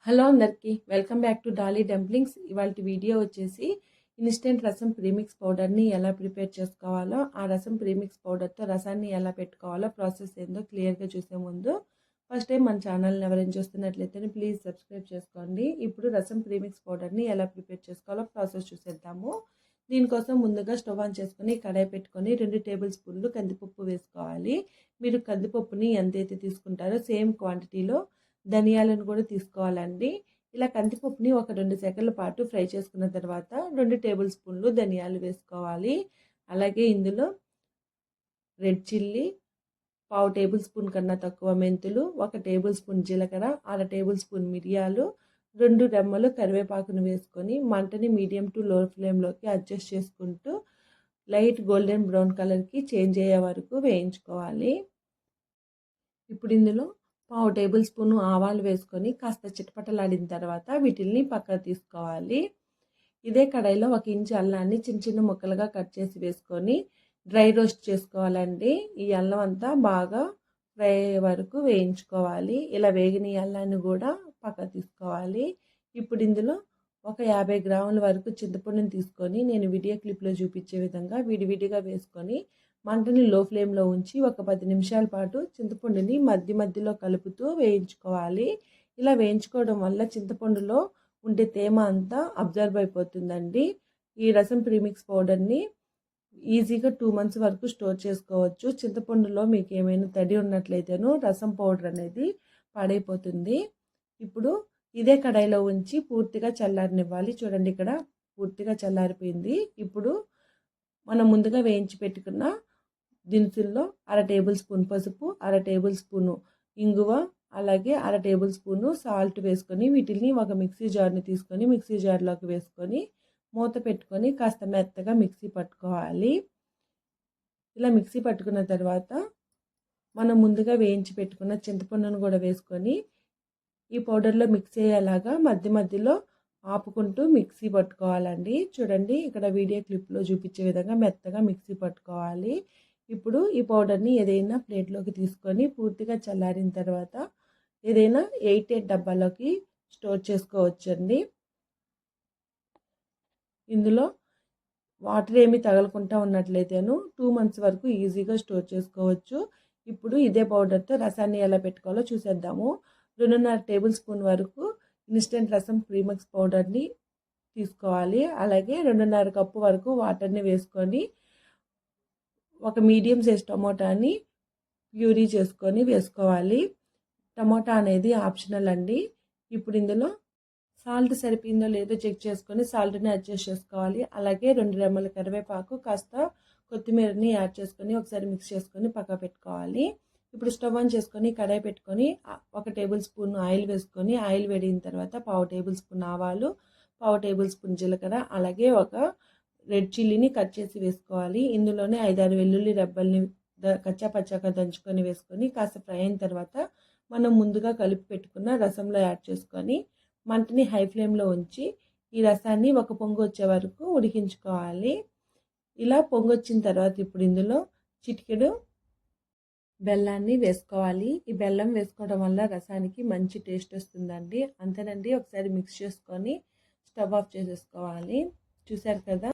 Hello అందరికీ welcome back to Dolly dumplings. ఇవాళ video వచ్చేసి ఇన్స్టెంట్ రసం ప్రీమిక్స్ పౌడర్ని ఎలా ప్రిపేర్ చేసుకోవాలో, ఆ రసం ప్రీమిక్స్ పౌడర్తో రసాన్ని ఎలా పెట్టుకోవాలో ప్రాసెస్ ఏందో క్లియర్గా చూసే ముందు ఫస్ట్ టైం మన ఛానల్ని ఎవరైనా చూస్తున్నట్లయితే ప్లీజ్ సబ్స్క్రైబ్ చేసుకోండి. ఇప్పుడు రసం ప్రీమిక్స్ పౌడర్ని ఎలా ప్రిపేర్ చేసుకోవాలో ప్రాసెస్ చూసేద్దాము. దీనికోసం ముందుగా స్టవ్ ఆన్ చేసుకొని కడాయి పెట్టుకొని 2 టేబుల్ స్పూన్లు కందిపప్పు వేసుకోవాలి. మీరు కందిపప్పుని ఎంతైతే తీసుకుంటారో సేమ్ క్వాంటిటీలో ధనియాలను కూడా తీసుకోవాలండి. ఇలా కందిపప్పుని ఒక 2 సెకండ్ల పాటు ఫ్రై చేసుకున్న తర్వాత 2 టేబుల్ స్పూన్లు ధనియాలు వేసుకోవాలి. అలాగే ఇందులో రెడ్ చిల్లీ, 1/2 టేబుల్ స్పూన్ కన్నా తక్కువ మెంతులు, 1 టేబుల్ స్పూన్ జీలకర్ర, 1/2 టేబుల్ స్పూన్ మిరియాలు, 2 రెమ్మలు కరివేపాకును వేసుకొని మంటని మీడియం టు లో ఫ్లేమ్లోకి అడ్జస్ట్ చేసుకుంటూ లైట్ గోల్డెన్ బ్రౌన్ కలర్కి చేంజ్ అయ్యే వరకు వేయించుకోవాలి. ఇప్పుడు ఇందులో 1/2 టేబుల్ స్పూన్ ఆవాలు వేసుకొని కాస్త చిటపటలాడిన తర్వాత వీటిల్ని పక్కకు తీసుకోవాలి. ఇదే కడాయిలో 1 ఇంచు అల్లాన్ని చిన్న చిన్న ముక్కలుగా కట్ చేసి వేసుకొని డ్రై రోస్ట్ చేసుకోవాలండి. ఈ అల్లం అంతా బాగా ఫ్రై అయ్యే వరకు వేయించుకోవాలి. ఇలా వేగిన ఈ అల్లాన్ని కూడా పక్కకు తీసుకోవాలి. ఇప్పుడు ఇందులో ఒక 50 గ్రాముల వరకు చింతపండుని తీసుకొని నేను వీడియో క్లిప్లో చూపించే విధంగా విడివిడిగా వేసుకొని మంటని లో ఫ్లేమ్లో ఉంచి ఒక 10 నిమిషాల పాటు చింతపండుని మధ్యలో కలుపుతూ వేయించుకోవాలి. ఇలా వేయించుకోవడం వల్ల చింతపండులో ఉండే తేమ అంతా అబ్జర్వ్ అయిపోతుందండి. ఈ రసం ప్రీమిక్స్ పౌడర్ని ఈజీగా 2 మంత్స్ వరకు స్టోర్ చేసుకోవచ్చు. చింతపండులో మీకు ఏమైనా తడి ఉన్నట్లయితేనూ రసం పౌడర్ అనేది పాడైపోతుంది. ఇప్పుడు ఇదే కడాయిలో ఉంచి పూర్తిగా చల్లారనివ్వాలి. చూడండి, ఇక్కడ పూర్తిగా చల్లారిపోయింది. ఇప్పుడు మనం ముందుగా వేయించి పెట్టుకున్న దినుసుల్లో 1/2 టేబుల్ స్పూన్ పసుపు, 1/2 టేబుల్ స్పూను ఇంగువ, అలాగే 1/2 టేబుల్ స్పూను సాల్ట్ వేసుకొని వీటిని ఒక మిక్సీ జార్ని తీసుకొని మిక్సీ జార్లోకి వేసుకొని మూత పెట్టుకొని కాస్త మెత్తగా మిక్సీ పట్టుకోవాలి. ఇలా మిక్సీ పట్టుకున్న తర్వాత మనం ముందుగా వేయించి పెట్టుకున్న చింతపండును కూడా వేసుకొని ఈ పౌడర్లో మిక్స్ అయ్యేలాగా మధ్యలో ఆపుకుంటూ మిక్సీ పట్టుకోవాలండి. చూడండి, ఇక్కడ వీడియో క్లిప్లో చూపించే విధంగా మెత్తగా మిక్సీ పట్టుకోవాలి. ఇప్పుడు ఈ పౌడర్ని ఏదైనా ప్లేట్లోకి తీసుకొని పూర్తిగా చల్లారిన తర్వాత ఏదైనా 8 డబ్బాలోకి స్టోర్ చేసుకోవచ్చండి. ఇందులో వాటర్ ఏమి తగలకుండా ఉన్నట్లయితేను 2 మంత్స్ వరకు ఈజీగా స్టోర్ చేసుకోవచ్చు. ఇప్పుడు ఇదే పౌడర్తో రసాన్ని ఎలా పెట్టుకోవాలో చూసేద్దాము. 2.5 టేబుల్ స్పూన్ వరకు ఇన్స్టెంట్ రసం ప్రీమిక్స్ పౌడర్ని తీసుకోవాలి. అలాగే 2.5 కప్పు వరకు వాటర్ని వేసుకొని ఒక మీడియం సైజ్ టమోటాని ప్యూరీ చేసుకొని వేసుకోవాలి. టమోటా అనేది ఆప్షనల్ అండి. ఇప్పుడు ఇందులో సాల్ట్ సరిపోయిందో లేదో చెక్ చేసుకొని సాల్ట్ని అడ్జస్ట్ చేసుకోవాలి. అలాగే 2 రెమ్మల కరివేపాకు, కాస్త కొత్తిమీరని యాడ్ చేసుకొని ఒకసారి మిక్స్ చేసుకొని పక్క పెట్టుకోవాలి. ఇప్పుడు స్టవ్ ఆన్ చేసుకొని కడాయి పెట్టుకొని 1 టేబుల్ స్పూన్ ఆయిల్ వేసుకొని ఆయిల్ వేడిన తర్వాత 1/2 టేబుల్ స్పూన్ ఆవాలు, 1/2 టేబుల్ స్పూన్ జీలకర్ర, అలాగే ఒక రెడ్ చిల్లీని కట్ చేసి వేసుకోవాలి. ఇందులోనే 5-6 వెల్లుల్లి రెబ్బల్ని కచ్చా పచ్చాగా దంచుకొని వేసుకొని కాస్త ఫ్రై అయిన తర్వాత మనం ముందుగా కలిపి పెట్టుకున్న రసంలో యాడ్ చేసుకొని మంటని హై ఫ్లేమ్లో ఉంచి ఈ రసాన్ని ఒక పొంగు వచ్చే వరకు ఉడికించుకోవాలి. ఇలా పొంగు వచ్చిన తర్వాత ఇప్పుడు ఇందులో చిటికెడు బెల్లాన్ని వేసుకోవాలి. ఈ బెల్లం వేసుకోవడం వల్ల రసానికి మంచి టేస్ట్ వస్తుందండి. అంతేనండి, ఒకసారి మిక్స్ చేసుకొని స్టవ్ ఆఫ్ చేసేసుకోవాలి. చూసారు కదా.